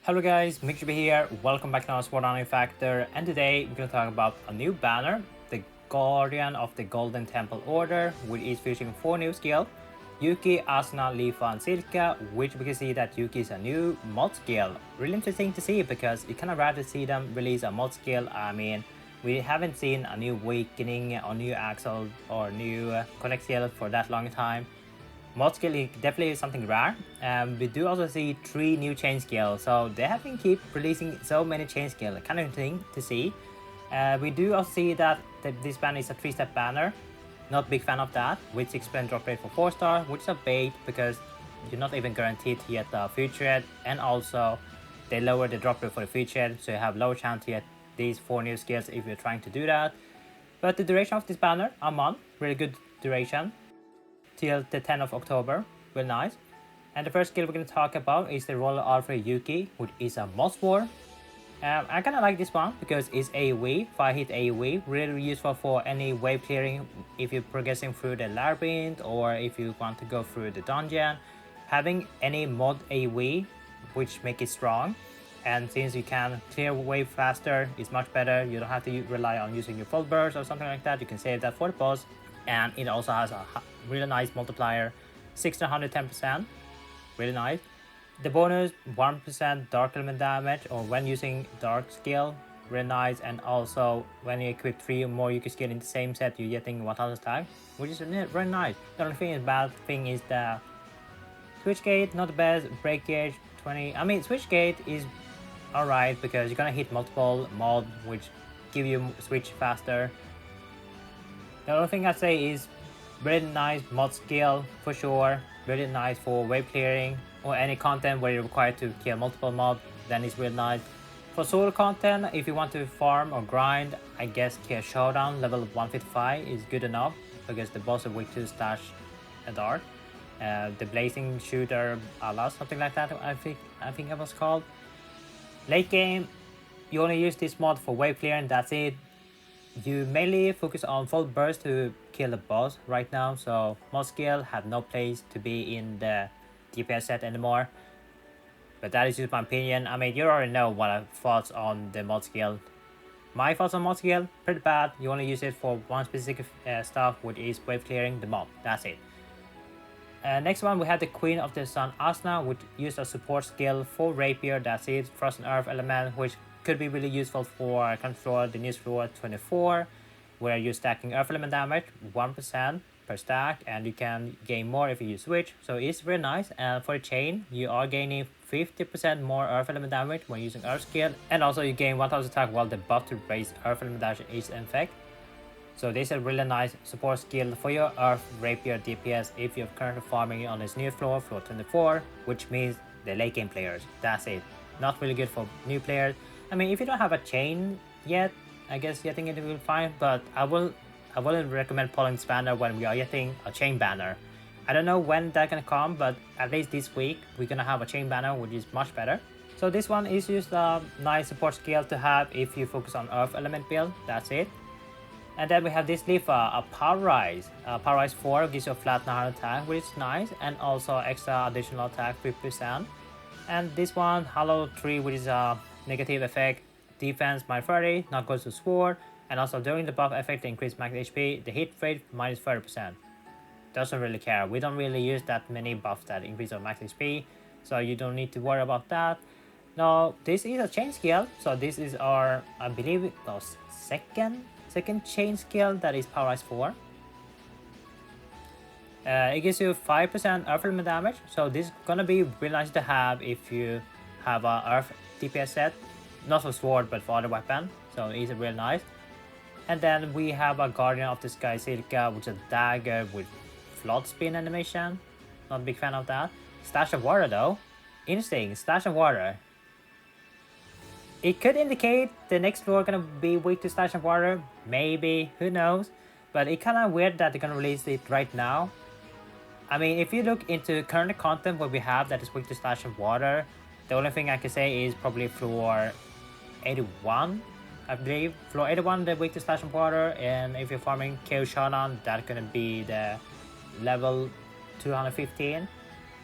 Hello guys, MikuChibi here, welcome back to another Sword Art Factor, and today we're going to talk about a new banner, the Guardian of the Golden Temple Order, which is featuring 4 new skills, Yuuki, Asuna, Leafa, and Silica, which we can see that Yuuki is a new mod skill. Really interesting to see because it's kind of rare to see them release a mod skill. I mean, we haven't seen a new Awakening or new Axel or new Connect skill for that long time. Mod skill is definitely something rare. We do also see 3 new chain skills, so they have been keep releasing so many chain skills, kind of thing to see. We do also see that this banner is a 3-step banner. Not big fan of that, with 6% drop rate for 4 star, which is a bait because you're not even guaranteed to get the featured, and also they lower the drop rate for the featured, so you have lower chance to get these 4 new skills if you're trying to do that. But the duration of this banner, a month, really good duration till the 10th of October, really nice. And the first skill we're going to talk about is the Roller Alpha Yuuki, which is a mod sword. I kind of like this one because it's AoE, 5-hit AoE, really useful for any wave clearing if you're progressing through the labyrinth or if you want to go through the dungeon. Having any mod AoE, which make it strong, and since you can clear wave faster, it's much better. You don't have to rely on using your full burst or something like that. You can save that for the boss, and it also has a really nice multiplier, 610%, really nice. The bonus 1% dark element damage or when using dark skill, really nice. And also when you equip 3 or more Yuuki skill in the same set, you're getting 1000 stack, which is really nice. The only thing is bad thing is the switch gate, not the best. Break gauge 20. I mean, switch gate is alright because you're gonna hit multiple mod which give you switch faster. The only thing I'd say is really nice mod skill for sure, really nice for wave clearing or any content where you're required to kill multiple mobs, then it's really nice. For solo content, if you want to farm or grind, I guess kill Showdown level 155 is good enough because the boss of week 2 stash a dart. The blazing shooter Allah, something like that I think it was called. Late game, you only use this mod for wave clearing, that's it. You mainly focus on full burst to kill the boss right now, so mod skill have no place to be in the DPS set anymore. But that is just my opinion. I mean, you already know what I thoughts on the mod skill. My thoughts on mod skill, pretty bad. You only use it for one specific stuff, which is wave clearing the mob. That's it. Next one, we have the Queen of the Sun Asuna, which used a support skill for Rapier. That's it. Frost and Earth element, which could be really useful for control the news floor 24, where you're stacking Earth element damage 1% per stack, and you can gain more if you use switch, so it's very nice. And for the chain, you are gaining 50% more Earth element damage when using Earth skill, and also you gain 1000 attack while the buff to raise Earth element damage is in effect. So this is a really nice support skill for your Earth Rapier DPS if you're currently farming on this new floor 24, which means the late game players. That's it. Not really good for new players. I mean, if you don't have a chain yet, I guess getting it will be fine, but I wouldn't recommend pulling this banner when we are getting a chain banner. I don't know when that's gonna come, but at least this week we're gonna have a chain banner, which is much better. So this one is just a nice support skill to have if you focus on Earth element build. That's it. And then we have this Leafa, a Power Rise. Power Rise 4 gives you a flat 900 attack, which is nice, and also extra additional attack 50%. And this one, Hollow 3, which is a negative effect, defense minus 30, not goes to sword, and also during the buff effect they increase max HP, the hit rate minus 30%. Doesn't really care, we don't really use that many buffs that increase our max HP, so you don't need to worry about that. Now this is a chain skill, so this is our, I believe, second chain skill, that is Power Rise 4. It gives you 5% Earth element damage, so this is gonna be really nice to have if you have a Earth DPS set, not for sword but for other weapon, so it's really nice. And then we have a Guardian of the Sky Silica, which is a dagger with flood spin animation. Not a big fan of that. Stash of water though, interesting. Stash of water, it could indicate the next floor gonna be weak to stash of water, maybe, who knows. But it's kinda weird that they're gonna release it right now. I mean, if you look into current content what we have that is weak to stash of water, the only thing I can say is probably floor 81, I believe. Floor 81, the weak to stash of water, and if you're farming KO Shonan, that's gonna be the level 215.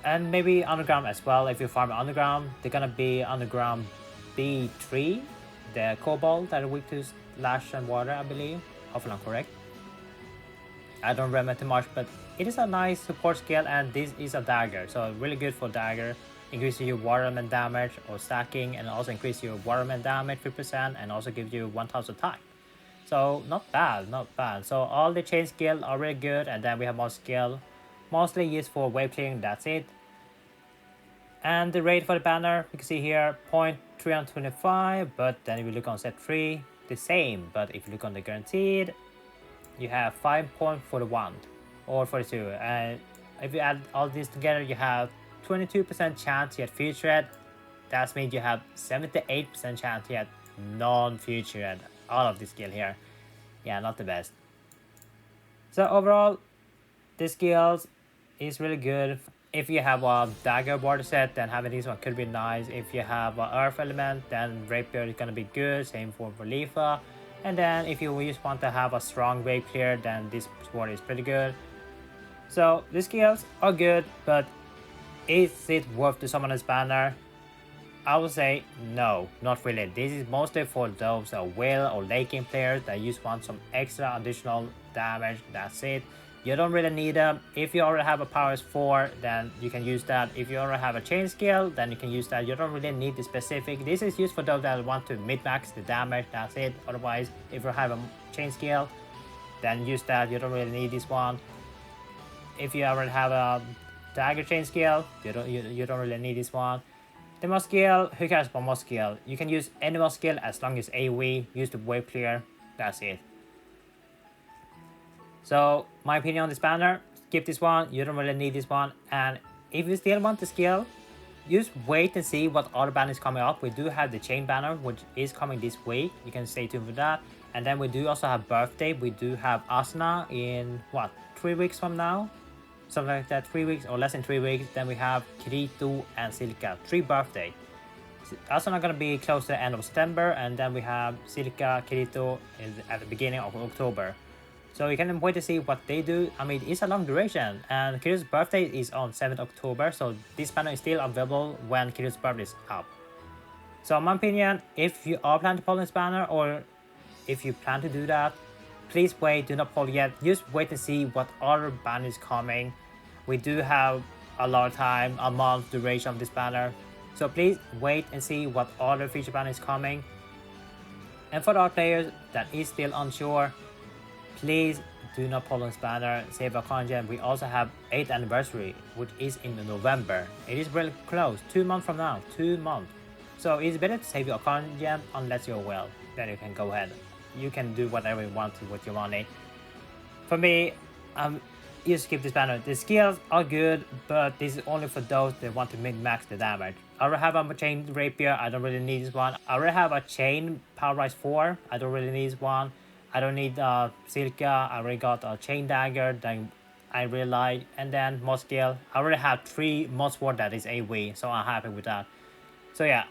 And maybe underground as well. If you farm underground, they're gonna be underground B3, the cobalt that are weak to slash and water, I believe. Hopefully I'm correct. I don't remember too much, but it is a nice support skill, and this is a dagger, so really good for dagger. Increases your water element damage or stacking, and also increase your water element damage 3%, and also gives you 1000 attack. So not bad, not bad. So all the chain skill are really good, and then we have more skill, mostly used for wave clearing. That's it. And the rate for the banner, you can see here 0.325, but then if you look on set 3, the same. But if you look on the guaranteed, you have 5.41 or 42. And if you add all these together, you have 22% chance to get featured. That means you have 78% chance to get non-featured. All of this skill here. Yeah, not the best. So overall, this skills is really good. If you have a dagger border set, then having this one could be nice. If you have an earth element, then rapier is gonna be good. Same for Leafa. And then if you just want to have a strong wave clear, then this sword is pretty good. So the skills are good, but is it worth to summon this banner? I would say no, not really. This is mostly for those whale or late game players that just want some extra additional damage. That's it. You don't really need them. If you already have a powers 4, then you can use that. If you already have a chain skill, then you can use that. You don't really need the specific. This is used for those that want to mid-max the damage. That's it. Otherwise, if you have a chain skill, then use that. You don't really need this one. If you already have a dagger chain skill, you don't really need this one. The mod skill, who cares about mod skill? You can use any mod skill as long as AoE, use the wave clear. That's it. So my opinion on this banner, skip this one. You don't really need this one. And if you still want the skill, just wait and see what other banner is coming up. We do have the chain banner, which is coming this week. You can stay tuned for that. And then we do also have birthday. We do have Asuna in what, 3 weeks from now? Something like that, 3 weeks or less than 3 weeks. Then we have Kirito and Silica, 3 birthday. Asuna gonna be close to the end of September, and then we have Silica, Kirito at the beginning of October. So you can wait to see what they do. I mean, it's a long duration, and Kirito's birthday is on 7th October, so this banner is still available when Kirito's birthday is up. So in my opinion, if you are planning to pull this banner, or if you plan to do that, please wait, do not pull yet. Just wait and see what other banner is coming. We do have a lot of time, a month duration of this banner. So please wait and see what other feature banner is coming. And for the other players that is still unsure, please do not pull this banner, save Arcana gem. We also have 8th anniversary, which is in November. It is really close, 2 months from now, 2 months. So it's better to save your Arcana gem unless you're well, then you can go ahead. You can do whatever you want with your money. For me, you skip this banner. The skills are good, but this is only for those that want to min-max the damage. I already have a chain rapier, I don't really need this one. I already have a chain power rise 4, I don't really need this one. I don't need Silica, I already got a chain dagger that I really like. And then mod skill, I already have 3 mod sword that is AoE, so I'm happy with that. So yeah,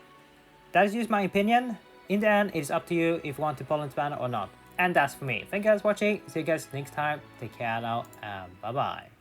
that is just my opinion. In the end, it's up to you if you want to pull this banner or not. And that's for me. Thank you guys for watching. See you guys next time. Take care now, and bye bye.